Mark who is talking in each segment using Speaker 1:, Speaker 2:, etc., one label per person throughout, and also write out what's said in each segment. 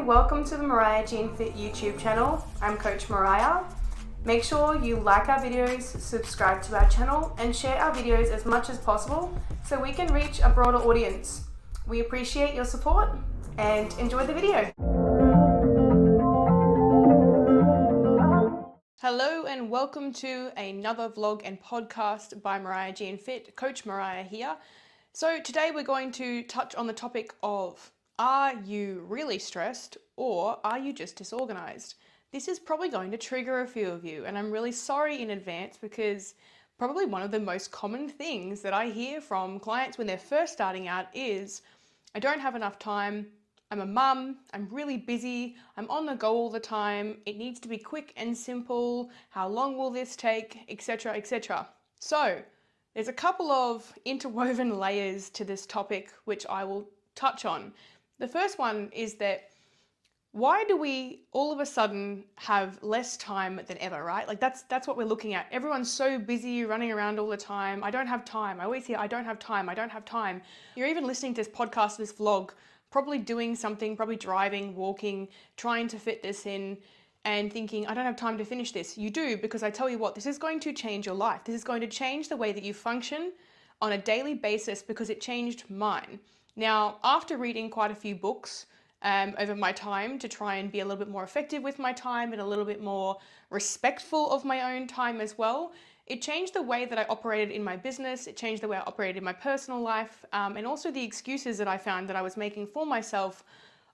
Speaker 1: and welcome to the Mariah Jean Fit YouTube channel. I'm Coach Mariah. Make sure you like our videos, subscribe to our channel, and share our videos as much as possible so we can reach a broader audience. We appreciate your support and enjoy the video. Hello and welcome to another vlog and podcast by Mariah Jean Fit. Coach Mariah here. So today we're going to touch on the topic of, are you really stressed or are you just disorganized? This is probably going to trigger a few of you, and I'm really sorry in advance because probably one of the most common things that I hear from clients when they're first starting out is, I don't have enough time, I'm a mum, I'm really busy, I'm on the go all the time, it needs to be quick and simple, how long will this take, etc., etc. So there's a couple of interwoven layers to this topic which I will touch on. The first one is that why do we all of a sudden have less time than ever, right? Like that's what we're looking at. Everyone's so busy running around all the time. I don't have time. I always hear, I don't have time. I don't have time. You're even listening to this podcast, this vlog, probably doing something, probably driving, walking, trying to fit this in and thinking, I don't have time to finish this. You do, because I tell you what, this is going to change your life. This is going to change the way that you function on a daily basis because it changed mine. Now, after reading quite a few books over my time to try and be a little bit more effective with my time and a little bit more respectful of my own time as well, it changed the way that I operated in my business, it changed the way I operated in my personal life, and also the excuses that I found that I was making for myself,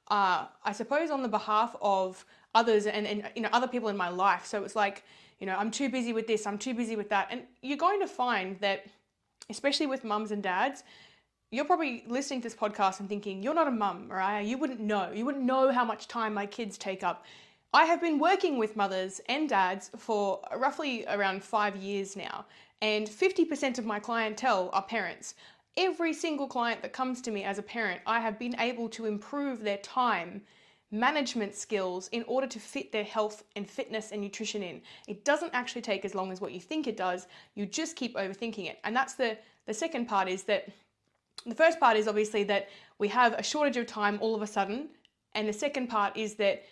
Speaker 1: I suppose on the behalf of others and other people in my life. So it was like, I'm too busy with this, I'm too busy with that. And you're going to find that, especially with mums and dads, you're probably listening to this podcast and thinking, you're not a mum, Mariah. You wouldn't know how much time my kids take up. I have been working with mothers and dads for roughly around 5 years now, and 50% of my clientele are parents. Every single client that comes to me as a parent, I have been able to improve their time management skills in order to fit their health and fitness and nutrition in. It doesn't actually take as long as what you think it does. You just keep overthinking it. And that's the second part is that the first part is obviously that we have a shortage of time all of a sudden. And the second part is that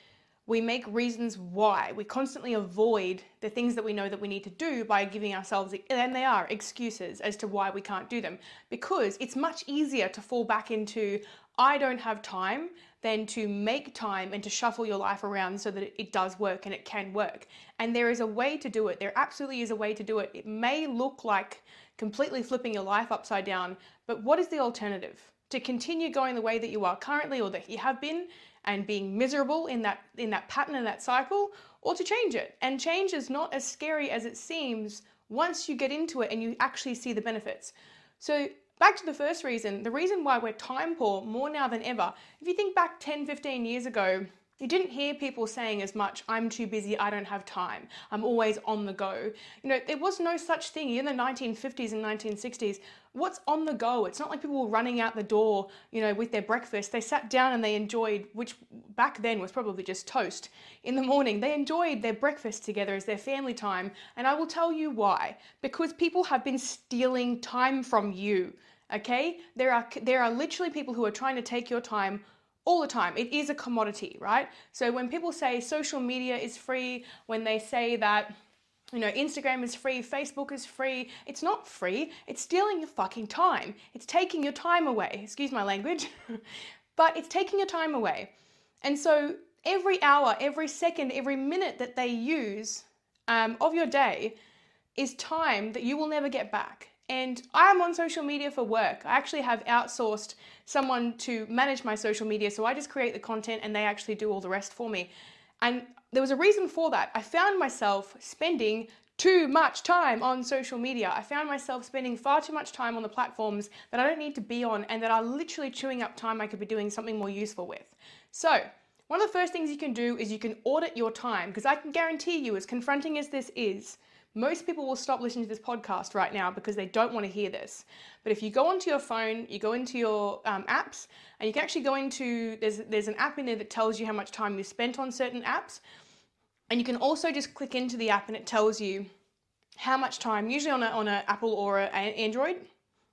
Speaker 1: we make reasons why. We constantly avoid the things that we know that we need to do by giving ourselves, and they are excuses as to why we can't do them. Because it's much easier to fall back into, I don't have time, than to make time and to shuffle your life around so that it does work and it can work. And there is a way to do it. There absolutely is a way to do it. It may look like completely flipping your life upside down, but what is the alternative? To continue going the way that you are currently or that you have been and being miserable in that pattern and that cycle, or to change it. And change is not as scary as it seems once you get into it and you actually see the benefits. So back to the first reason, the reason why we're time poor more now than ever. If you think back 10, 15 years ago, you didn't hear people saying as much, I'm too busy, I don't have time, I'm always on the go. There was no such thing in the 1950s and 1960s. What's on the go? It's not like people were running out the door, with their breakfast. They sat down and they enjoyed, which back then was probably just toast in the morning. They enjoyed their breakfast together as their family time. And I will tell you why. Because people have been stealing time from you, okay? There are literally people who are trying to take your time all the time. It is a commodity, right? So when people say social media is free, when they say that, Instagram is free, Facebook is free, it's not free. It's stealing your fucking time. It's taking your time away. Excuse my language, but it's taking your time away. And so every hour, every second, every minute that they use of your day is time that you will never get back. And I am on social media for work. I actually have outsourced someone to manage my social media. So I just create the content and they actually do all the rest for me. And there was a reason for that. I found myself spending too much time on social media. I found myself spending far too much time on the platforms that I don't need to be on and that are literally chewing up time I could be doing something more useful with. So one of the first things you can do is you can audit your time, because I can guarantee you, as confronting as this is, most people will stop listening to this podcast right now because they don't want to hear this. But if you go onto your phone, you go into your apps, and you can actually go into, there's an app in there that tells you how much time you spent on certain apps. And you can also just click into the app and it tells you how much time, usually on an Apple or an Android,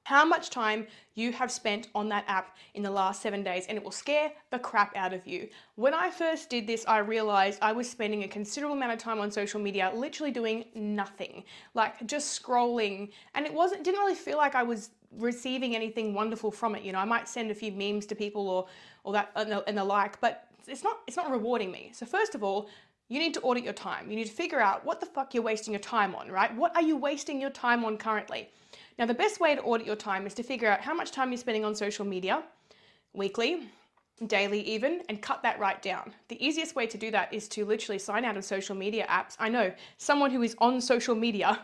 Speaker 1: how much time you have spent on that app in the last 7 days, and it will scare the crap out of you. When I first did this, I realized I was spending a considerable amount of time on social media, literally doing nothing, like just scrolling, and didn't really feel like I was receiving anything wonderful from it. I might send a few memes to people or that and the like, but it's not rewarding me. So first of all, you need to audit your time. You need to figure out what the fuck you're wasting your time on, right? What are you wasting your time on currently? Now, the best way to audit your time is to figure out how much time you're spending on social media, weekly, daily even, and cut that right down. The easiest way to do that is to literally sign out of social media apps. I know, someone who is on social media,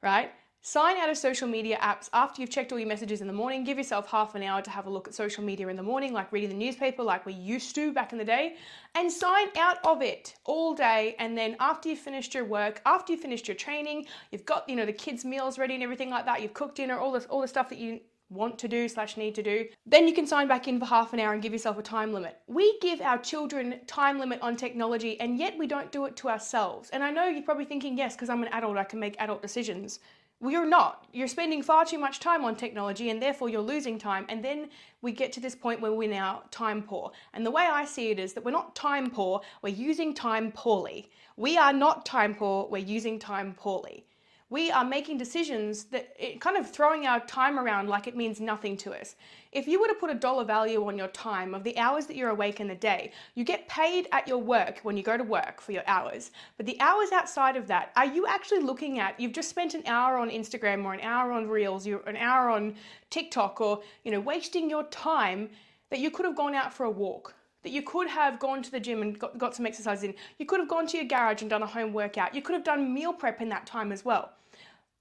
Speaker 1: right? Sign out of social media apps after you've checked all your messages in the morning. Give yourself half an hour to have a look at social media in the morning, like reading the newspaper, like we used to back in the day, and sign out of it all day. And then after you've finished your work, after you've finished your training, you've got, the kids' meals ready and everything like that, you've cooked dinner, all the stuff that you want to do / need to do, then you can sign back in for half an hour and give yourself a time limit. We give our children time limit on technology, and yet we don't do it to ourselves. And I know you're probably thinking, yes, because I'm an adult, I can make adult decisions. Well, you're not. You're spending far too much time on technology, and therefore you're losing time. And then we get to this point where we're now time poor. And the way I see it is that we're not time poor, we're using time poorly. We are not time poor, we're using time poorly. We are making decisions that kind of throwing our time around like it means nothing to us. If you were to put a dollar value on your time of the hours that you're awake in the day, you get paid at your work when you go to work for your hours. But the hours outside of that, are you actually looking at, you've just spent an hour on Instagram or an hour on Reels, an hour on TikTok, or, wasting your time that you could have gone out for a walk, that you could have gone to the gym and got some exercise in. You could have gone to your garage and done a home workout. You could have done meal prep in that time as well.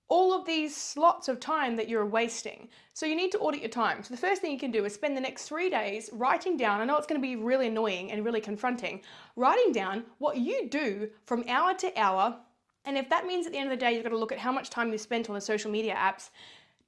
Speaker 1: All of these slots of time that you're wasting. So you need to audit your time. So the first thing you can do is spend the next 3 days writing down, I know it's going to be really annoying and really confronting, writing down what you do from hour to hour. And if that means at the end of the day, you've got to look at how much time you spent on the social media apps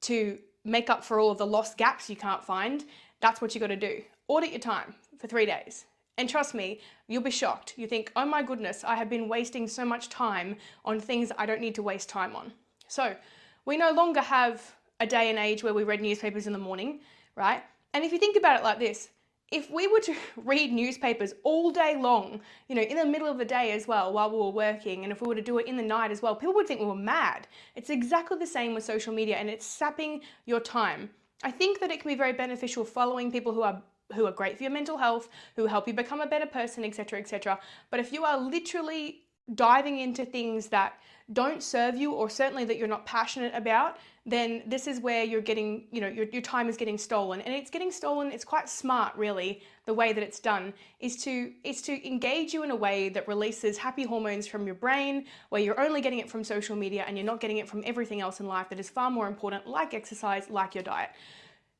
Speaker 1: to make up for all of the lost gaps you can't find, that's what you got to do. Audit your time for 3 days. And trust me, you'll be shocked. You think, oh my goodness, I have been wasting so much time on things I don't need to waste time on. So we no longer have a day and age where we read newspapers in the morning, right? And if you think about it like this, if we were to read newspapers all day long, in the middle of the day as well while we were working, and if we were to do it in the night as well, people would think we were mad. It's exactly the same with social media, and it's sapping your time. I think that it can be very beneficial following people who are great for your mental health, who help you become a better person, etc., etc. But if you are literally diving into things that don't serve you, or certainly that you're not passionate about, then this is where you're getting, your time is getting stolen. And it's getting stolen, it's quite smart really, the way that it's done, is to engage you in a way that releases happy hormones from your brain, where you're only getting it from social media and you're not getting it from everything else in life that is far more important, like exercise, like your diet.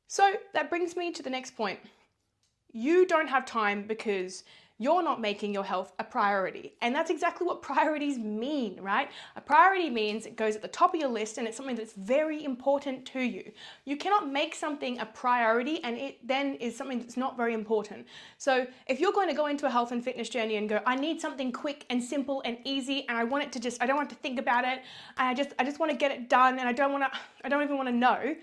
Speaker 1: So that brings me to the next point. You don't have time because you're not making your health a priority. And that's exactly what priorities mean, right? A priority means it goes at the top of your list and it's something that's very important to you. You cannot make something a priority and it then is something that's not very important. So if you're going to go into a health and fitness journey and go, I need something quick and simple and easy, and I don't want to think about it, and I just want to get it done, and I don't even want to know,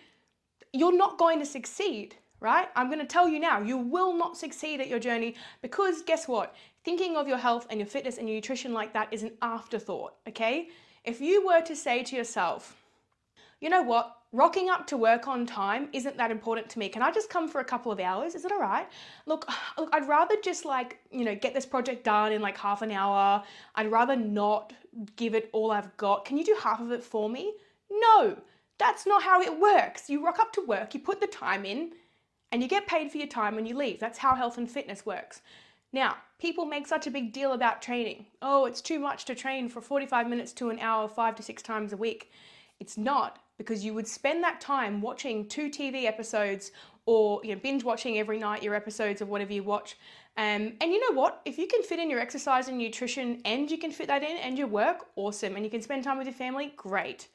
Speaker 1: you're not going to succeed. Right? I'm going to tell you now, you will not succeed at your journey, because guess what? Thinking of your health and your fitness and your nutrition like that is an afterthought, okay? If you were to say to yourself, you know what? Rocking up to work on time isn't that important to me. Can I just come for a couple of hours? Is it all right? Look, I'd rather just get this project done in like half an hour. I'd rather not give it all I've got. Can you do half of it for me? No, that's not how it works. You rock up to work, you put the time in, and you get paid for your time when you leave. That's how health and fitness works. Now, people make such a big deal about training. Oh, it's too much to train for 45 minutes to an hour, 5 to 6 times a week. It's not, because you would spend that time watching 2 TV episodes, or binge watching every night your episodes of whatever you watch. And you know what? If you can fit in your exercise and nutrition, and you can fit that in, and your work, awesome. And you can spend time with your family, great.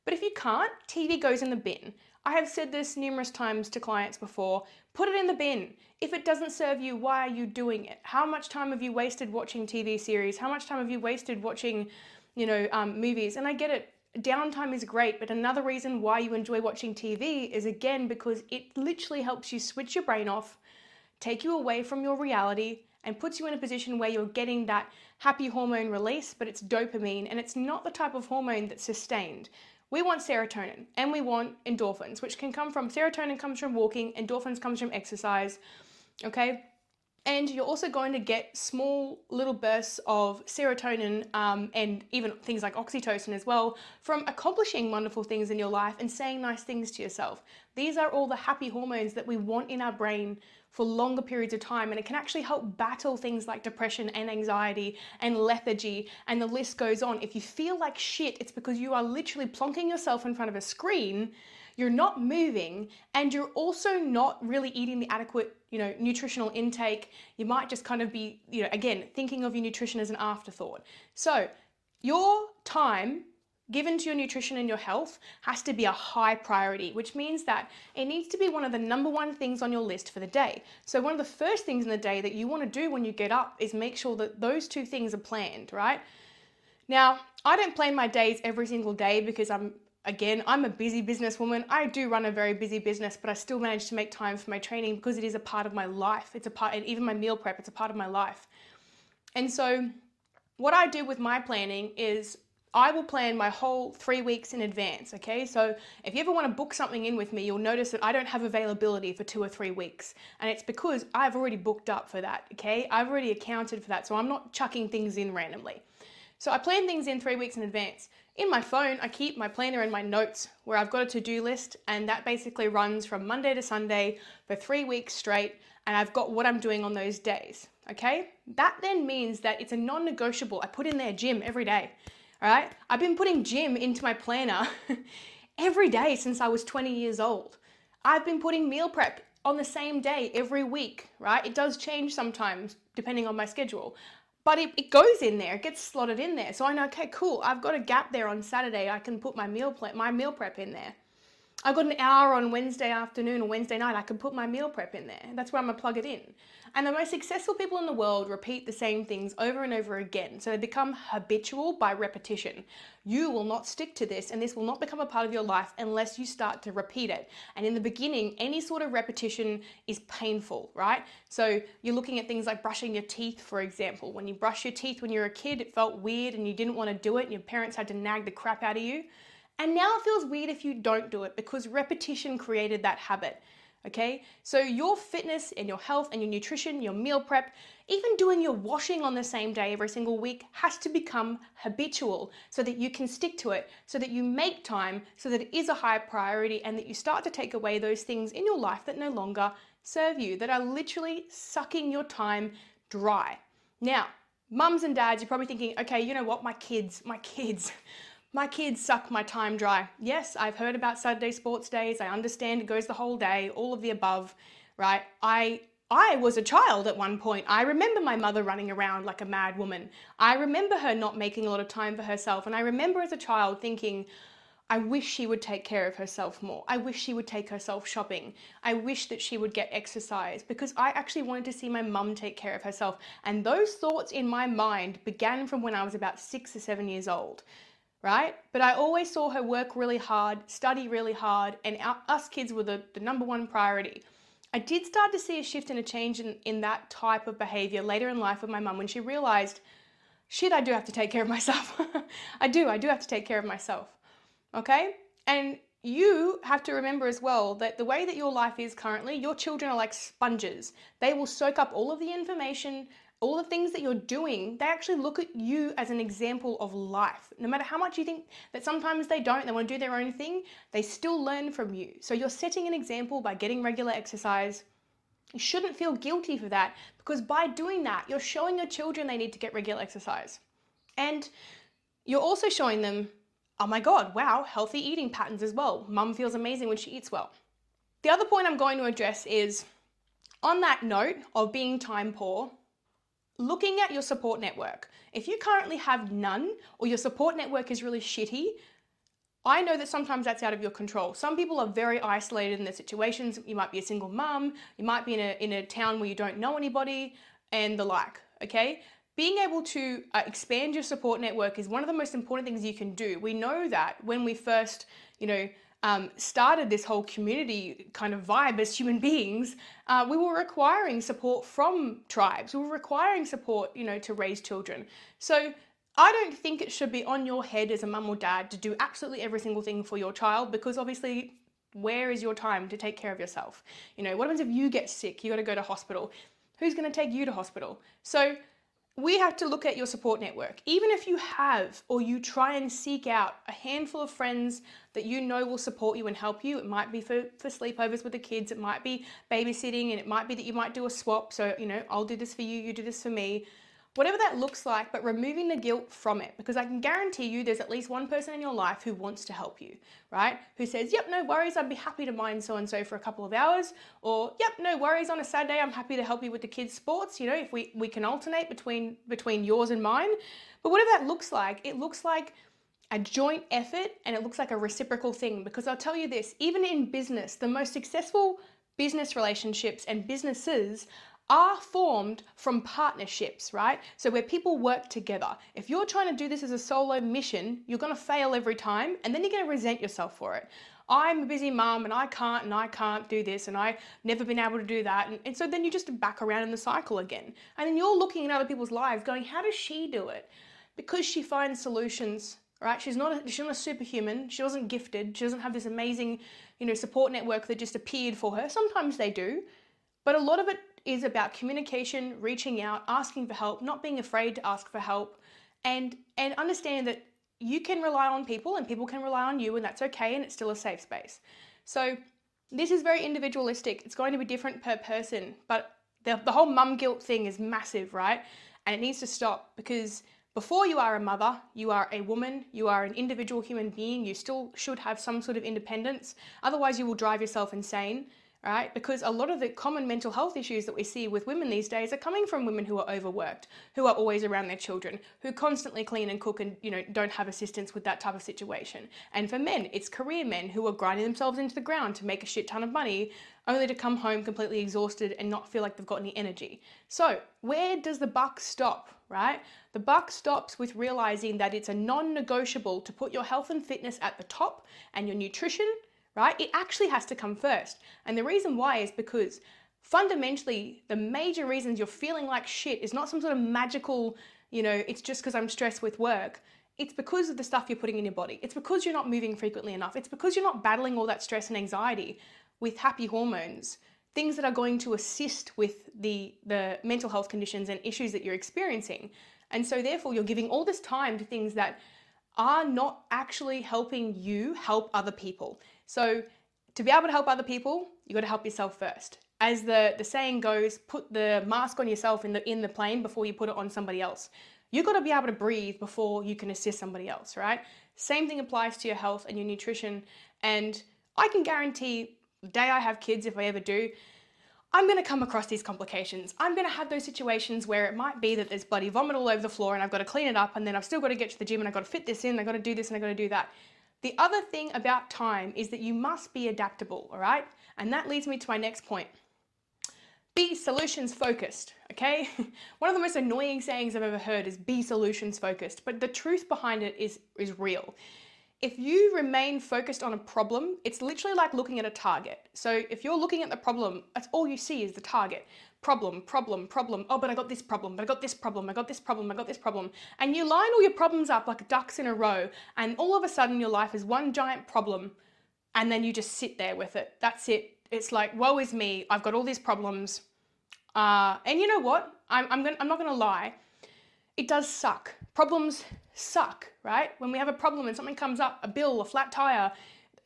Speaker 1: But if you can't, TV goes in the bin. I have said this numerous times to clients before, put it in the bin. If it doesn't serve you, why are you doing it? How much time have you wasted watching TV series? How much time have you wasted watching, movies? And I get it. downtime is great, but another reason why you enjoy watching TV is, again, because it literally helps you switch your brain off, take you away from your reality, and puts you in a position where you're getting that happy hormone release, but it's dopamine, and it's not the type of hormone that's sustained. We want serotonin and we want endorphins, which can come from, serotonin comes from walking, endorphins comes from exercise, okay? And you're also going to get small little bursts of serotonin and even things like oxytocin as well from accomplishing wonderful things in your life and saying nice things to yourself. These are all the happy hormones that we want in our brain for longer periods of time, and it can actually help battle things like depression and anxiety and lethargy, and the list goes on. If you feel like shit, it's because you are literally plonking yourself in front of a screen, you're not moving, and you're also not really eating the adequate, nutritional intake. You might just kind of be, again, thinking of your nutrition as an afterthought. So your time given to your nutrition and your health has to be a high priority, which means that it needs to be one of the number one things on your list for the day. So one of the first things in the day that you want to do when you get up is make sure that those two things are planned, right? Now, I don't plan my days every single day because I'm a busy businesswoman. I do run a very busy business, but I still manage to make time for my training because it is a part of my life. And even my meal prep, it's a part of my life. And so what I do with my planning is I will plan my whole 3 weeks in advance, okay? So if you ever want to book something in with me, you'll notice that I don't have availability for 2 or 3 weeks. And it's because I've already booked up for that, okay? I've already accounted for that, so I'm not chucking things in randomly. So I plan things in 3 weeks in advance. In my phone, I keep my planner and my notes where I've got a to-do list, and that basically runs from Monday to Sunday for 3 weeks straight, and I've got what I'm doing on those days, okay? That then means that it's a non-negotiable. I put in there gym every day. All right, I've been putting gym into my planner every day since I was 20 years old. I've been putting meal prep on the same day every week, right? It does change sometimes depending on my schedule, but it goes in there, it gets slotted in there. So I know, okay, cool, I've got a gap there on Saturday, I can put my meal prep in there. I've got an hour on Wednesday afternoon or Wednesday night, I can put my meal prep in there. That's where I'm gonna plug it in. And the most successful people in the world repeat the same things over and over again. So they become habitual by repetition. You will not stick to this, and this will not become a part of your life unless you start to repeat it. And in the beginning, any sort of repetition is painful, right? So you're looking at things like brushing your teeth, for example. When you brush your teeth when you were a kid, it felt weird and you didn't want to do it, and your parents had to nag the crap out of you. And now it feels weird if you don't do it because repetition created that habit, okay? So your fitness and your health and your nutrition, your meal prep, even doing your washing on the same day every single week has to become habitual so that you can stick to it, so that you make time, so that it is a high priority, and that you start to take away those things in your life that no longer serve you, that are literally sucking your time dry. Now, mums and dads, you're probably thinking, okay, you know what, my kids suck my time dry. Yes, I've heard about Saturday sports days. I understand it goes the whole day, all of the above, right? I was a child at one point. I remember my mother running around like a mad woman. I remember her not making a lot of time for herself. And I remember as a child thinking, I wish she would take care of herself more. I wish she would take herself shopping. I wish that she would get exercise, because I actually wanted to see my mum take care of herself. And those thoughts in my mind began from when I was about 6 or 7 years old. Right? But I always saw her work really hard, study really hard, and us kids were the number one priority. I did start to see a shift and a change in that type of behavior later in life with my mum when she realized, shit, I do have to take care of myself. I do have to take care of myself. Okay? And you have to remember as well that the way that your life is currently, your children are like sponges. They will soak up all of the information, all the things that you're doing. They actually look at you as an example of life. No matter how much you think that sometimes they don't, they want to do their own thing, they still learn from you. So you're setting an example by getting regular exercise. You shouldn't feel guilty for that, because by doing that, you're showing your children they need to get regular exercise. And you're also showing them, oh my God, wow, healthy eating patterns as well. Mum feels amazing when she eats well. The other point I'm going to address is, on that note of being time poor, looking at your support network. If you currently have none, or your support network is really shitty, I know that sometimes that's out of your control. Some people are very isolated in their situations. You might be a single mum, you might be in a town where you don't know anybody, and the like, okay? being able to expand your support network is one of the most important things you can do. We know that when we first, started this whole community kind of vibe as human beings, we were requiring support from tribes. We were requiring support, to raise children. So I don't think it should be on your head as a mum or dad to do absolutely every single thing for your child, because obviously, where is your time to take care of yourself? What happens if you get sick? You got to go to hospital. Who's going to take you to hospital? So we have to look at your support network. Even if you have, or you try and seek out a handful of friends that will support you and help you. It might be for sleepovers with the kids. It might be babysitting, and it might be that you might do a swap. So, I'll do this for you, you do this for me. Whatever that looks like, but removing the guilt from it, because I can guarantee you there's at least one person in your life who wants to help you, right? Who says, yep, no worries, I'd be happy to mind so-and-so for a couple of hours, or yep, no worries, on a Saturday, I'm happy to help you with the kids' sports, if we can alternate between yours and mine. But whatever that looks like, it looks like a joint effort, and it looks like a reciprocal thing, because I'll tell you this, even in business, the most successful business relationships and businesses are formed from partnerships, right? So where people work together. If you're trying to do this as a solo mission, you're going to fail every time, and then you're going to resent yourself for it. I'm a busy mum and I can't do this, and I've never been able to do that. And so then you just back around in the cycle again. And then you're looking at other people's lives going, how does she do it? Because she finds solutions, right? She's not a superhuman. She wasn't gifted. She doesn't have this amazing, support network that just appeared for her. Sometimes they do, but a lot of it is about communication, reaching out, asking for help, not being afraid to ask for help, and understand that you can rely on people and people can rely on you, and that's okay, and it's still a safe space. So this is very individualistic. It's going to be different per person, but the whole mum guilt thing is massive, right? And it needs to stop, because before you are a mother, you are a woman, you are an individual human being. You still should have some sort of independence. Otherwise, you will drive yourself insane. Right? Because a lot of the common mental health issues that we see with women these days are coming from women who are overworked, who are always around their children, who constantly clean and cook and, don't have assistance with that type of situation. And for men, it's career men who are grinding themselves into the ground to make a shit ton of money, only to come home completely exhausted and not feel like they've got any energy. So where does the buck stop, right? The buck stops with realizing that it's a non-negotiable to put your health and fitness at the top, and your nutrition, right? It actually has to come first. And the reason why is because fundamentally, the major reasons you're feeling like shit is not some sort of magical, it's just because I'm stressed with work. It's because of the stuff you're putting in your body. It's because you're not moving frequently enough. It's because you're not battling all that stress and anxiety with happy hormones, things that are going to assist with the mental health conditions and issues that you're experiencing. And so therefore, you're giving all this time to things that are not actually helping you help other people. So to be able to help other people, you got to help yourself first. As the saying goes, put the mask on yourself in the plane before you put it on somebody else. You got to be able to breathe before you can assist somebody else, right? Same thing applies to your health and your nutrition. And I can guarantee the day I have kids, if I ever do, I'm going to come across these complications. I'm going to have those situations where it might be that there's bloody vomit all over the floor and I've got to clean it up, and then I've still got to get to the gym and I've got to fit this in, I've got to do this and I've got to do that. The other thing about time is that you must be adaptable, all right? And that leads me to my next point. Be solutions focused, okay? One of the most annoying sayings I've ever heard is be solutions focused, but the truth behind it is real. If you remain focused on a problem, it's literally like looking at a target. So if you're looking at the problem, that's all you see is the target. Problem, problem, problem. Oh, but I got this problem, but I got this problem, I got this problem, I got this problem. And you line all your problems up like ducks in a row, and all of a sudden your life is one giant problem, and then you just sit there with it. That's it. It's like, woe is me, I've got all these problems. And you know what? I'm not gonna lie. It does suck. Problems suck, right? When we have a problem and something comes up, a bill, a flat tire,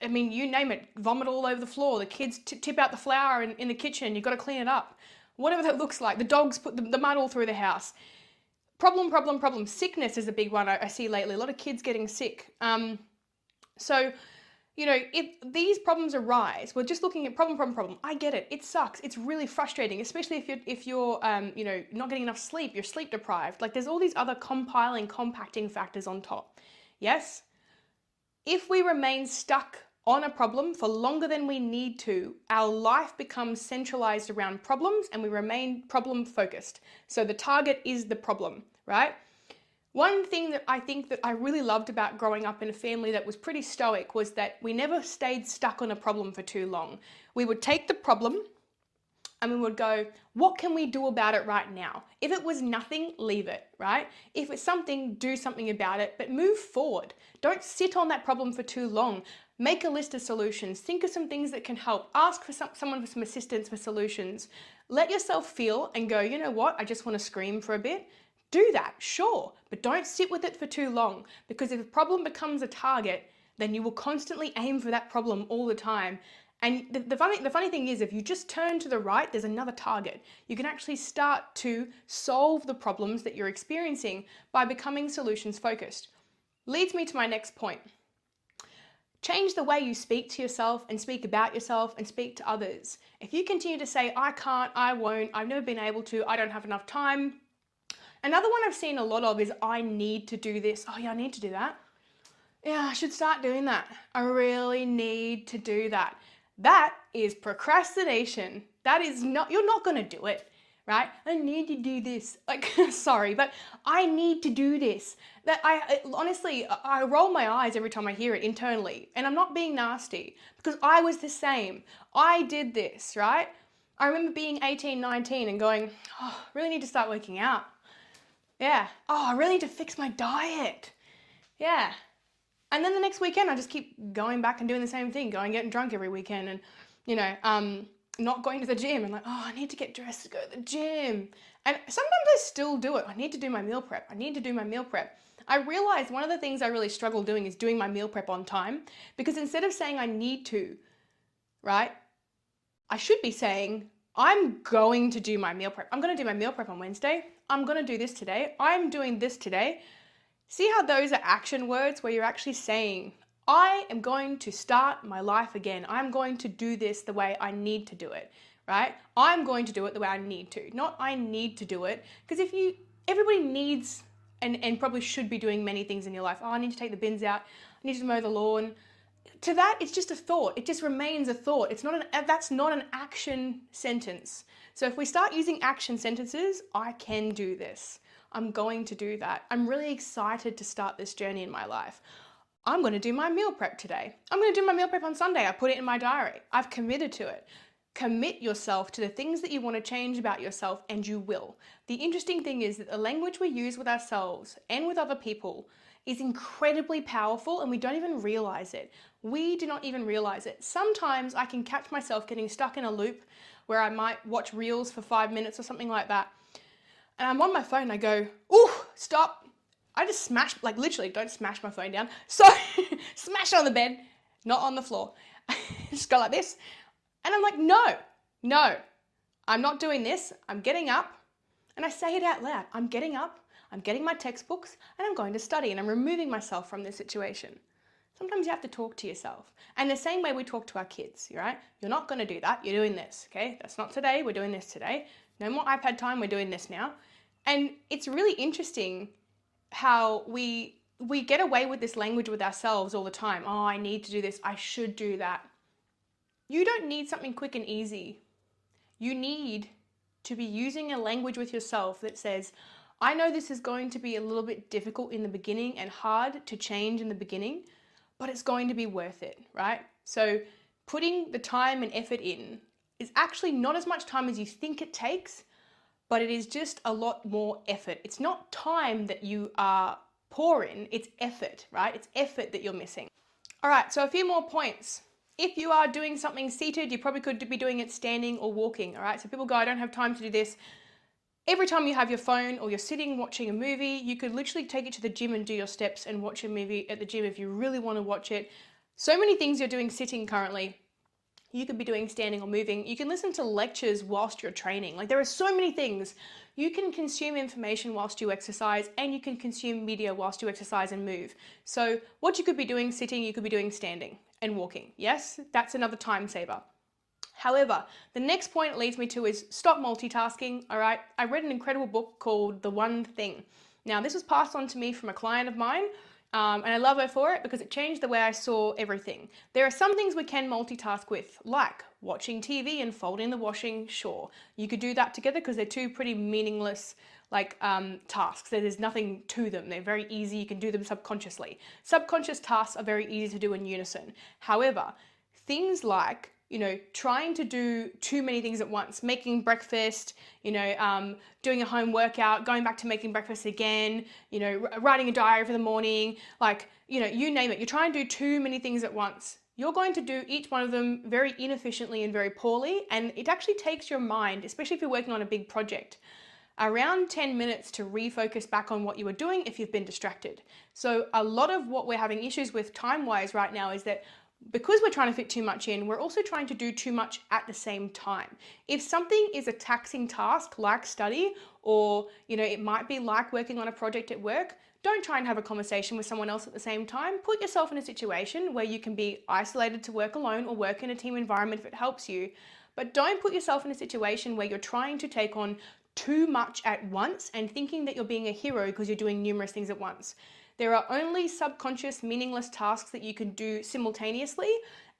Speaker 1: I mean, you name it, vomit all over the floor, the kids tip out the flour in the kitchen, you've got to clean it up. Whatever that looks like, the dogs put the mud all through the house. Problem, problem, problem. Sickness is a big one I see lately. A lot of kids getting sick. So, if these problems arise, we're just looking at problem, problem, problem. I get it. It sucks. It's really frustrating, especially if you're not getting enough sleep. You're sleep deprived. Like there's all these other compacting factors on top. Yes. If we remain stuck on a problem for longer than we need to, our life becomes centralized around problems and we remain problem focused. So the target is the problem, right? One thing that I think that I really loved about growing up in a family that was pretty stoic was that we never stayed stuck on a problem for too long. We would take the problem and we would go, what can we do about it right now? If it was nothing, leave it, right? If it's something, do something about it, but move forward. Don't sit on that problem for too long. Make a list of solutions. Think of some things that can help. Ask for someone for some assistance for solutions. Let yourself feel and go, you know what? I just want to scream for a bit. Do that, sure, but don't sit with it for too long, because if a problem becomes a target, then you will constantly aim for that problem all the time. And the funny thing is, if you just turn to the right, there's another target. You can actually start to solve the problems that you're experiencing by becoming solutions focused. Leads me to my next point. Change the way you speak to yourself and speak about yourself and speak to others. If you continue to say, I can't, I won't, I've never been able to, I don't have enough time. Another one I've seen a lot of is, I need to do this. Oh yeah, I need to do that. Yeah, I should start doing that. I really need to do that. That is procrastination. That is not, you're not going to do it, right? I need to do this. Like, sorry, but I need to do this. Honestly, I roll my eyes every time I hear it internally, and I'm not being nasty, because I was the same. I did this, right? I remember being 18, 19 and going, oh, I really need to start working out. Yeah. Oh, I really need to fix my diet. Yeah. And then the next weekend, I just keep going back and doing the same thing, going getting drunk every weekend and, not going to the gym. And like, oh, I need to get dressed to go to the gym. And sometimes I still do it. I need to do my meal prep. I realized one of the things I really struggle doing is doing my meal prep on time, because instead of saying I need to, right, I should be saying, I'm going to do my meal prep. I'm going to do my meal prep on Wednesday. I'm going to do this today. I'm doing this today. See how those are action words where you're actually saying, I am going to start my life again. I'm going to do this the way I need to do it, right? I'm going to do it the way I need to, not I need to do it. Because everybody needs and probably should be doing many things in your life. Oh, I need to take the bins out. I need to mow the lawn. To that, it's just a thought. It just remains a thought. That's not an action sentence. So if we start using action sentences, I can do this. I'm going to do that. I'm really excited to start this journey in my life. I'm going to do my meal prep today. I'm going to do my meal prep on Sunday. I put it in my diary. I've committed to it. Commit yourself to the things that you want to change about yourself, and you will. The interesting thing is that the language we use with ourselves and with other people is incredibly powerful, and we don't even realize it. We do not even realize it. Sometimes I can catch myself getting stuck in a loop where I might watch reels for 5 minutes or something like that. And I'm on my phone and I go, ooh, stop. I just literally don't smash my phone down. So smash it on the bed, not on the floor. Just go like this. And I'm like, no, I'm not doing this. I'm getting up. And I say it out loud. I'm getting up, I'm getting my textbooks, and I'm going to study, and I'm removing myself from this situation. Sometimes you have to talk to yourself. And the same way we talk to our kids, right? You're not going to do that. You're doing this, okay? That's not today. We're doing this today. No more iPad time. We're doing this now. And it's really interesting how we get away with this language with ourselves all the time. Oh, I need to do this. I should do that. You don't need something quick and easy. You need to be using a language with yourself that says, I know this is going to be a little bit difficult in the beginning and hard to change in the beginning, but it's going to be worth it, right? So putting the time and effort in is actually not as much time as you think it takes, but it is just a lot more effort. It's not time that you are poor in, it's effort, right? It's effort that you're missing. All right, so a few more points. If you are doing something seated, you probably could be doing it standing or walking, all right? So people go, I don't have time to do this. Every time you have your phone or you're sitting watching a movie, you could literally take it to the gym and do your steps and watch a movie at the gym if you really want to watch it. So many things you're doing sitting currently, you could be doing standing or moving. You can listen to lectures whilst you're training. Like, there are so many things. You can consume information whilst you exercise, and you can consume media whilst you exercise and move. So what you could be doing sitting, you could be doing standing and walking. Yes, that's another time saver. However, the next point it leads me to is stop multitasking, all right? I read an incredible book called The One Thing. Now, this was passed on to me from a client of mine. And I love her for it because it changed the way I saw everything. There are some things we can multitask with, like watching TV and folding the washing, sure. You could do that together because they're two pretty meaningless tasks. There's nothing to them. They're very easy. You can do them subconsciously. Subconscious tasks are very easy to do in unison. However, things like trying to do too many things at once, making breakfast, doing a home workout, going back to making breakfast again, writing a diary for the morning, you name it. You're trying to do too many things at once. You're going to do each one of them very inefficiently and very poorly, and it actually takes your mind, especially if you're working on a big project, around 10 minutes to refocus back on what you were doing if you've been distracted. So a lot of what we're having issues with time-wise right now is that because we're trying to fit too much in, we're also trying to do too much at the same time. If something is a taxing task like study, or it might be like working on a project at work, don't try and have a conversation with someone else at the same time. Put yourself in a situation where you can be isolated to work alone or work in a team environment if it helps you. But don't put yourself in a situation where you're trying to take on too much at once and thinking that you're being a hero because you're doing numerous things at once. There are only subconscious, meaningless tasks that you can do simultaneously,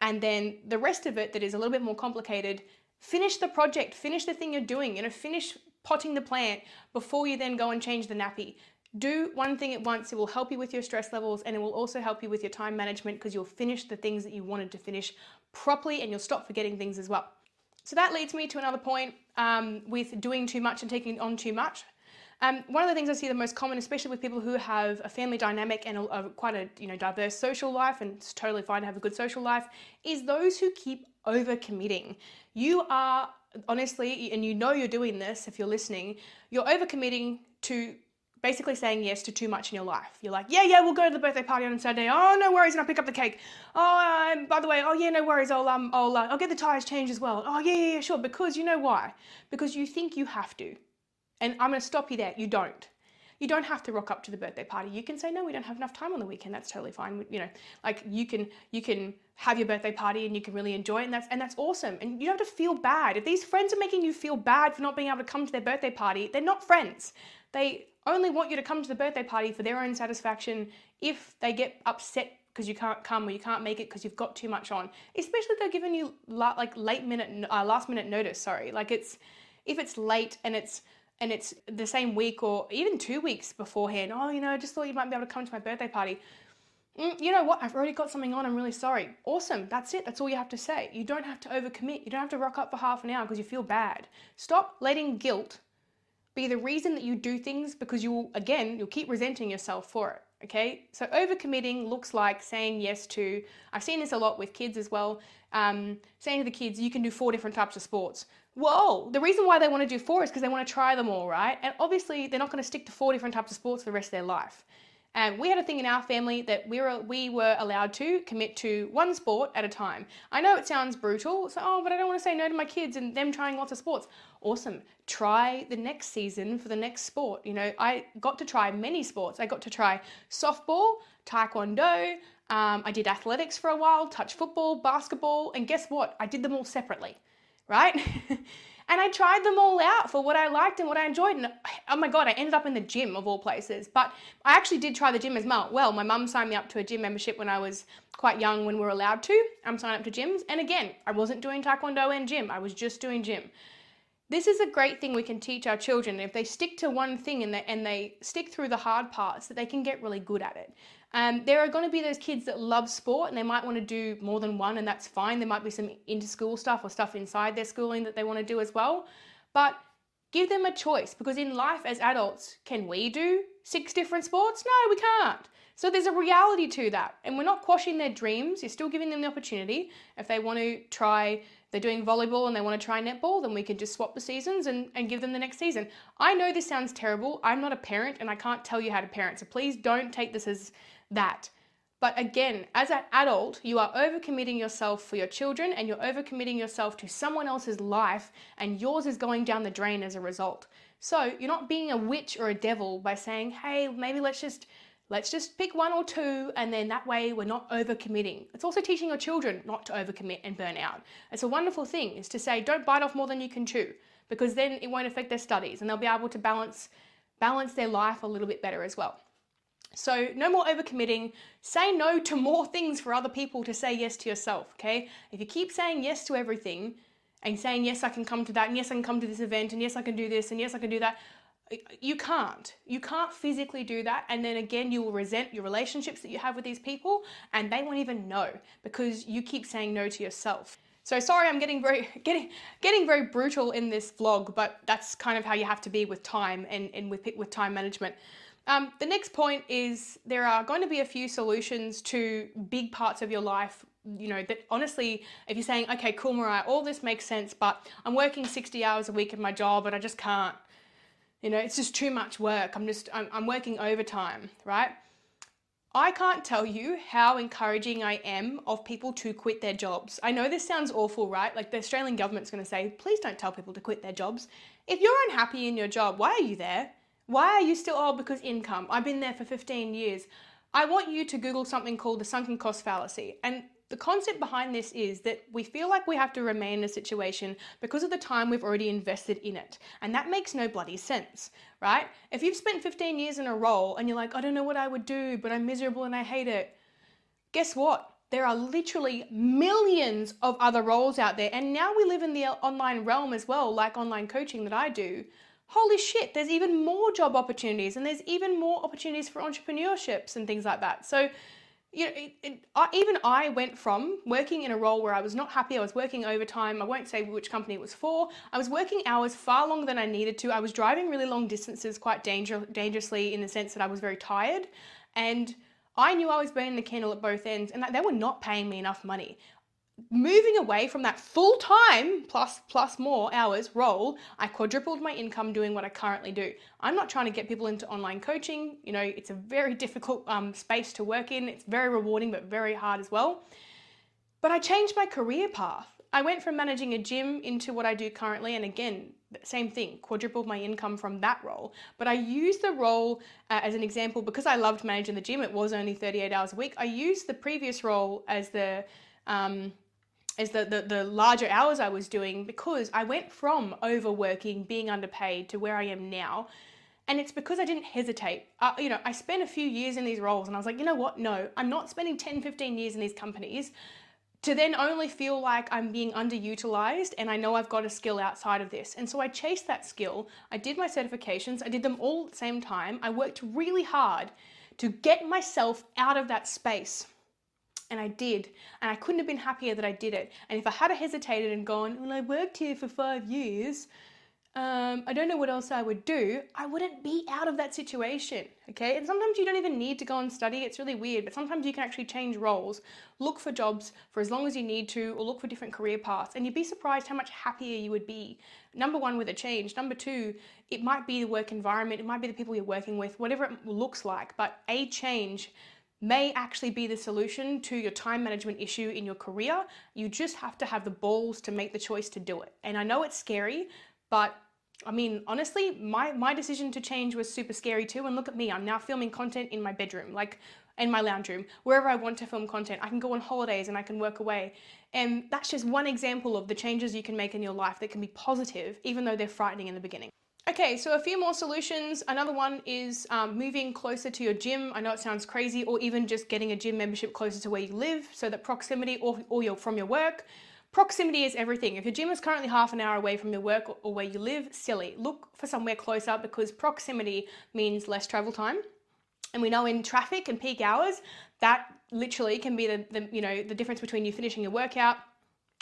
Speaker 1: and then the rest of it that is a little bit more complicated, finish the project, finish the thing you're doing, finish potting the plant before you then go and change the nappy. Do one thing at once. It will help you with your stress levels, and it will also help you with your time management because you'll finish the things that you wanted to finish properly, and you'll stop forgetting things as well. So that leads me to another point with doing too much and taking on too much. One of the things I see the most common, especially with people who have a family dynamic and quite a diverse social life, and it's totally fine to have a good social life, is those who keep overcommitting. You are honestly, and you're doing this if you're listening, you're overcommitting to basically saying yes to too much in your life. You're like, yeah, we'll go to the birthday party on Saturday. Oh, no worries, and I'll pick up the cake. Oh, by the way, oh yeah, no worries. I'll get the tires changed as well. Oh yeah, sure. Because you know why? Because you think you have to. And I'm going to stop you there. You don't. You don't have to rock up to the birthday party. You can say, no, we don't have enough time on the weekend. That's totally fine. You can have your birthday party and you can really enjoy it, and that's awesome. And you don't have to feel bad. If these friends are making you feel bad for not being able to come to their birthday party, they're not friends. They only want you to come to the birthday party for their own satisfaction. If they get upset because you can't come or you can't make it because you've got too much on, especially if they're giving you last minute notice. If it's late and it's the same week or even 2 weeks beforehand. Oh, I just thought you might be able to come to my birthday party. You know what? I've already got something on. I'm really sorry. Awesome. That's it. That's all you have to say. You don't have to overcommit. You don't have to rock up for half an hour because you feel bad. Stop letting guilt be the reason that you do things, because you'll keep resenting yourself for it. Okay? So overcommitting looks like saying yes to, I've seen this a lot with kids as well, saying to the kids, you can do 4 different types of sports. Whoa, the reason why they want to do 4 is because they want to try them all, right? And obviously they're not going to stick to 4 different types of sports for the rest of their life. And we had a thing in our family that we were allowed to commit to 1 sport at a time. I know it sounds brutal, but I don't want to say no to my kids and them trying lots of sports. Awesome. Try the next season for the next sport. I got to try many sports. I got to try softball, taekwondo, I did athletics for a while, touch football, basketball, and guess what? I did them all separately, right? And I tried them all out for what I liked and what I enjoyed. And oh my God, I ended up in the gym of all places. But I actually did try the gym as well. My mum signed me up to a gym membership when I was quite young, when we were allowed to sign up to gyms. And again, I wasn't doing taekwondo and gym. I was just doing gym. This is a great thing we can teach our children. If they stick to one thing and they stick through the hard parts, that they can get really good at it. There are going to be those kids that love sport and they might want to do more than one, and that's fine. There might be some inter-school stuff or stuff inside their schooling that they want to do as well. But give them a choice, because in life as adults, can we do 6 different sports? No, we can't. So there's a reality to that. And we're not quashing their dreams. You're still giving them the opportunity. If they want to try, they're doing volleyball and they want to try netball, then we can just swap the seasons and give them the next season. I know this sounds terrible. I'm not a parent and I can't tell you how to parent. So please don't take this as that. But again, as an adult, you are overcommitting yourself for your children, and you're overcommitting yourself to someone else's life, and yours is going down the drain as a result. So you're not being a witch or a devil by saying, hey, maybe let's just pick 1 or 2, and then that way we're not overcommitting. It's also teaching your children not to overcommit and burn out. It's a wonderful thing, is to say, don't bite off more than you can chew, because then it won't affect their studies and they'll be able to balance their life a little bit better as well. So no more overcommitting. Say no to more things for other people to say yes to yourself, okay? If you keep saying yes to everything and saying, yes, I can come to that, and yes, I can come to this event, and yes, I can do this, and yes, I can do that, you can't. You can't physically do that. And then again, you will resent your relationships that you have with these people, and they won't even know because you keep saying no to yourself. So sorry, I'm getting very brutal in this vlog, but that's kind of how you have to be with time and with time management. The next point is there are going to be a few solutions to big parts of your life, you know, that honestly, if you're saying, okay, cool, Mariah, all this makes sense, but I'm working 60 hours a week in my job and I just can't, you know, it's just too much work. I'm working overtime, right? I can't tell you how encouraging I am of people to quit their jobs. I know this sounds awful, right? Like the Australian government's going to say, please don't tell people to quit their jobs. If you're unhappy in your job, why are you there? Why are you still, oh, because income. I've been there for 15 years. I want you to Google something called the sunken cost fallacy. And the concept behind this is that we feel like we have to remain in a situation because of the time we've already invested in it. And that makes no bloody sense, right? If you've spent 15 years in a role and you're like, I don't know what I would do, but I'm miserable and I hate it. Guess what? There are literally millions of other roles out there. And now we live in the online realm as well, like online coaching that I do. Holy shit, there's even more job opportunities and there's even more opportunities for entrepreneurships and things like that. So, you know, even I went from working in a role where I was not happy, I was working overtime, I won't say which company it was for, I was working hours far longer than I needed to, I was driving really long distances quite dangerously in the sense that I was very tired, and I knew I was burning the candle at both ends and that they were not paying me enough money. Moving away from that full-time plus more hours role, I quadrupled my income doing what I currently do. I'm not trying to get people into online coaching. You know, it's a very difficult space to work in. It's very rewarding, but very hard as well. But I changed my career path. I went from managing a gym into what I do currently. And again, same thing, quadrupled my income from that role. But I used the role as an example because I loved managing the gym. It was only 38 hours a week. I used the previous role as the larger hours I was doing because I went from overworking, being underpaid to where I am now. And it's because I didn't hesitate. You know, I spent a few years in these roles and I was like, you know what? No, I'm not spending 10, 15 years in these companies to then only feel like I'm being underutilized and I know I've got a skill outside of this. And so I chased that skill. I did my certifications. I did them all at the same time. I worked really hard to get myself out of that space. And I did, and I couldn't have been happier that I did it. And if I had hesitated and gone, well, I worked here for 5 years, I don't know what else I would do, I wouldn't be out of that situation, okay? And sometimes you don't even need to go and study, it's really weird, but sometimes you can actually change roles, look for jobs for as long as you need to, or look for different career paths, and you'd be surprised how much happier you would be. Number one, with a change. Number two, it might be the work environment, it might be the people you're working with, whatever it looks like, but a change may actually be the solution to your time management issue in your career. You just have to have the balls to make the choice to do it. And I know it's scary, but I mean, honestly, my decision to change was super scary too. And look at me, I'm now filming content in my bedroom, like in my lounge room, wherever I want to film content. I can go on holidays and I can work away. And that's just one example of the changes you can make in your life that can be positive, even though they're frightening in the beginning. Okay, so a few more solutions. Another one is moving closer to your gym. I know it sounds crazy, or even just getting a gym membership closer to where you live, so that proximity or from your work. Proximity is everything. If your gym is currently half an hour away from your work or where you live, silly. Look for somewhere closer because proximity means less travel time. And we know in traffic and peak hours, that literally can be the difference between you finishing your workout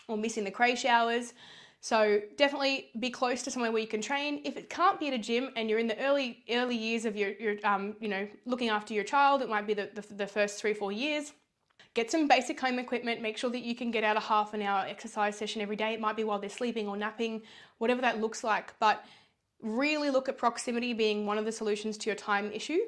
Speaker 1: or missing the cray showers. So definitely be close to somewhere where you can train. If it can't be at a gym and you're in the early years of your looking after your child, it might be the first 3-4 years. Get some basic home equipment. Make sure that you can get out a half an hour exercise session every day. It might be while they're sleeping or napping, whatever that looks like. But really look at proximity being one of the solutions to your time issue.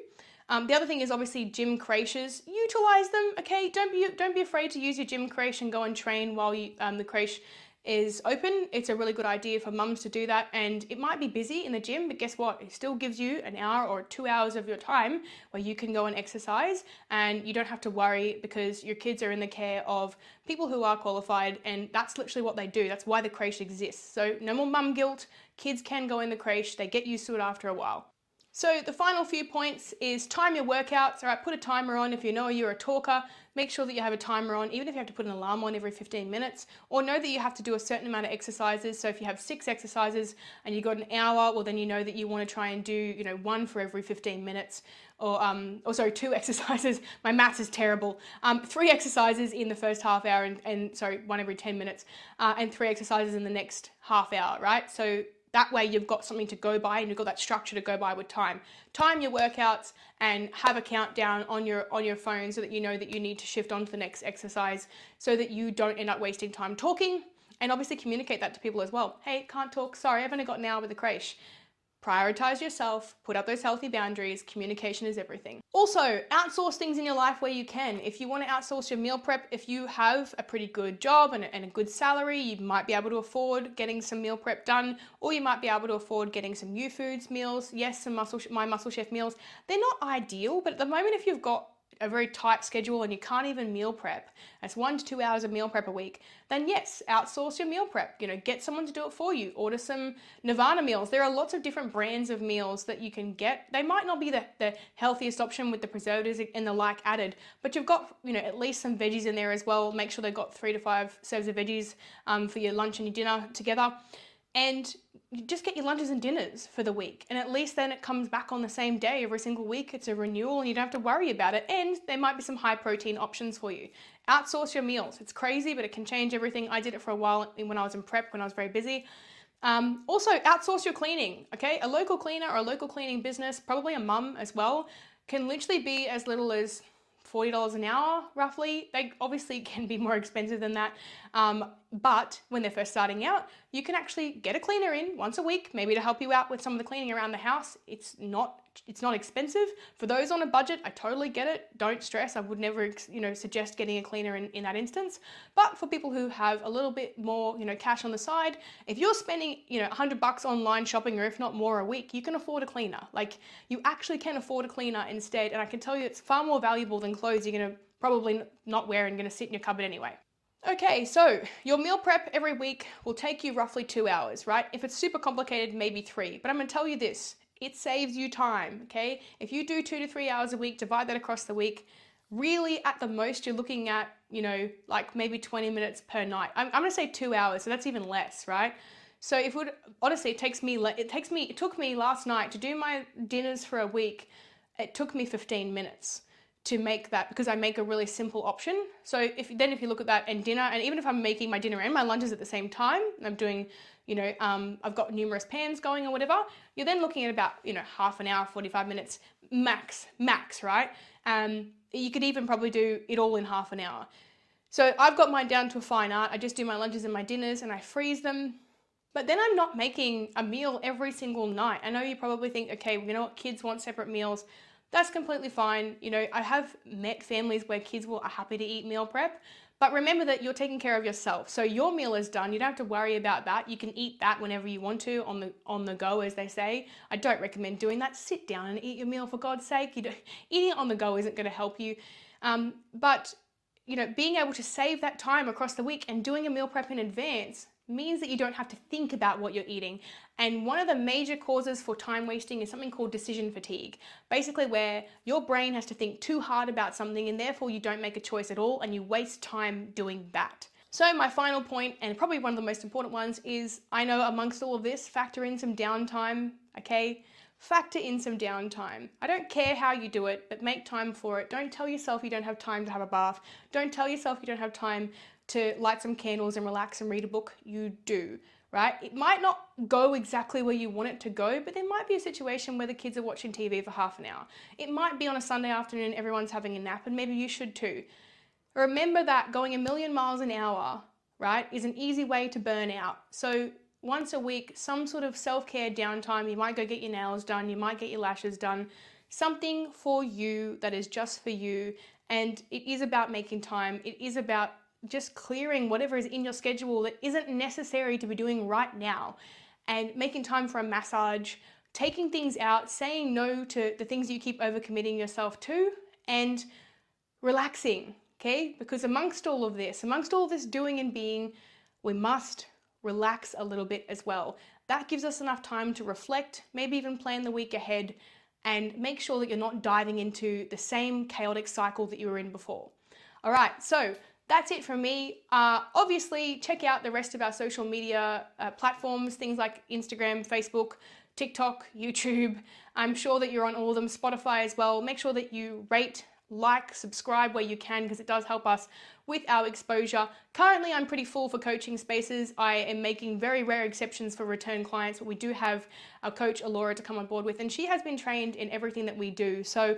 Speaker 1: The other thing is obviously gym creches. Utilize them, okay? Don't be afraid to use your gym creche and go and train while the creche is open. It's a really good idea for mums to do that, and it might be busy in the gym, but guess what? It still gives you an hour or 2 hours of your time where you can go and exercise, and you don't have to worry because your kids are in the care of people who are qualified, and that's literally what they do. That's why the creche exists. So no more mum guilt. Kids can go in the creche. They get used to it after a while. So the final few points is time your workouts. All right, put a timer on. If you know you're a talker, make sure that you have a timer on, even if you have to put an alarm on every 15 minutes, or know that you have to do a certain amount of exercises. So if you have 6 exercises and you got an hour, well then you know that you want to try and do, one for every 15 minutes, or 2 exercises. My maths is terrible. 3 exercises in the first half hour, and 1 every 10 minutes, and 3 exercises in the next half hour, right? So that way you've got something to go by and you've got that structure to go by with time. Time your workouts and have a countdown on your phone so that you know that you need to shift on to the next exercise so that you don't end up wasting time talking, and obviously communicate that to people as well. Hey, can't talk, sorry, I've only got an hour with the creche. Prioritize yourself, put up those healthy boundaries. Communication is everything. Also, outsource things in your life where you can. If you want to outsource your meal prep, if you have a pretty good job and a good salary, you might be able to afford getting some meal prep done, or you might be able to afford getting some new foods meals. Yes, some My Muscle Chef meals. They're not ideal, but at the moment, if you've got a very tight schedule and you can't even meal prep, that's 1 to 2 hours of meal prep a week, then yes, outsource your meal prep. Get someone to do it for you. Order some Nirvana meals. There are lots of different brands of meals that you can get. They might not be the healthiest option with the preservatives and the like added, but you've got at least some veggies in there as well. Make sure they've got 3 to 5 serves of veggies for your lunch and your dinner together. And you just get your lunches and dinners for the week. And at least then it comes back on the same day every single week. It's a renewal and you don't have to worry about it. And there might be some high protein options for you. Outsource your meals. It's crazy, but it can change everything. I did it for a while when I was in prep, when I was very busy. Also, outsource your cleaning, okay? A local cleaner or a local cleaning business, probably a mum as well, can literally be as little as $40 an hour, roughly. They obviously can be more expensive than that. But when they're first starting out, you can actually get a cleaner in once a week, maybe to help you out with some of the cleaning around the house. It's not expensive. For those on a budget, I totally get it. Don't stress. I would never, suggest getting a cleaner in that instance. But for people who have a little bit more, cash on the side, if you're spending, $100 online shopping, or if not more a week, you can afford a cleaner. Like, you actually can afford a cleaner instead. And I can tell you it's far more valuable than clothes you're going to probably not wear and going to sit in your cupboard anyway. Okay, so your meal prep every week will take you roughly 2 hours, right? If it's super complicated, maybe 3. But I'm going to tell you this, it saves you time, okay? If you do 2 to 3 hours a week, divide that across the week, really at the most you're looking at, like maybe 20 minutes per night. I'm going to say 2 hours, so that's even less, right? So honestly, it took me last night to do my dinners for a week. It took me 15 minutes to make that, because I make a really simple option. So if you look at that and dinner, and even if I'm making my dinner and my lunches at the same time, I'm doing, I've got numerous pans going or whatever, you're then looking at about, half an hour, 45 minutes max, right? You could even probably do it all in half an hour. So I've got mine down to a fine art. I just do my lunches and my dinners and I freeze them. But then I'm not making a meal every single night. I know you probably think, okay, kids want separate meals. That's completely fine. I have met families where kids are happy to eat meal prep, but remember that you're taking care of yourself. So your meal is done. You don't have to worry about that. You can eat that whenever you want to, on the go, as they say. I don't recommend doing that. Sit down and eat your meal, for God's sake. Eating it on the go isn't going to help you. But being able to save that time across the week and doing a meal prep in advance means that you don't have to think about what you're eating. And one of the major causes for time wasting is something called decision fatigue. Basically where your brain has to think too hard about something and therefore you don't make a choice at all and you waste time doing that. So my final point, and probably one of the most important ones, is I know amongst all of this, factor in some downtime, okay? Factor in some downtime. I don't care how you do it, but make time for it. Don't tell yourself you don't have time to have a bath. Don't tell yourself you don't have time to light some candles and relax and read a book. You do, right? It might not go exactly where you want it to go, but there might be a situation where the kids are watching TV for half an hour. It might be on a Sunday afternoon, everyone's having a nap, and maybe you should too. Remember that going a million miles an hour, right, is an easy way to burn out. So once a week, some sort of self-care downtime. You might go get your nails done, you might get your lashes done, something for you that is just for you. And it is about making time. It is about just clearing whatever is in your schedule that isn't necessary to be doing right now, and making time for a massage, taking things out, saying no to the things you keep overcommitting yourself to, and relaxing, okay? Because amongst all this doing and being, we must relax a little bit as well. That gives us enough time to reflect, maybe even plan the week ahead, and make sure that you're not diving into the same chaotic cycle that you were in before. All right, so that's it from me. Obviously, check out the rest of our social media platforms, things like Instagram, Facebook, TikTok, YouTube. I'm sure that you're on all of them, Spotify as well. Make sure that you rate, like, subscribe where you can, because it does help us with our exposure. Currently, I'm pretty full for coaching spaces. I am making very rare exceptions for return clients, but we do have our coach, Alora, to come on board with, and she has been trained in everything that we do. So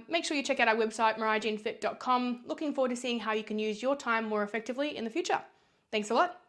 Speaker 1: make sure you check out our website, mariahjeanfit.com. Looking forward to seeing how you can use your time more effectively in the future. Thanks a lot.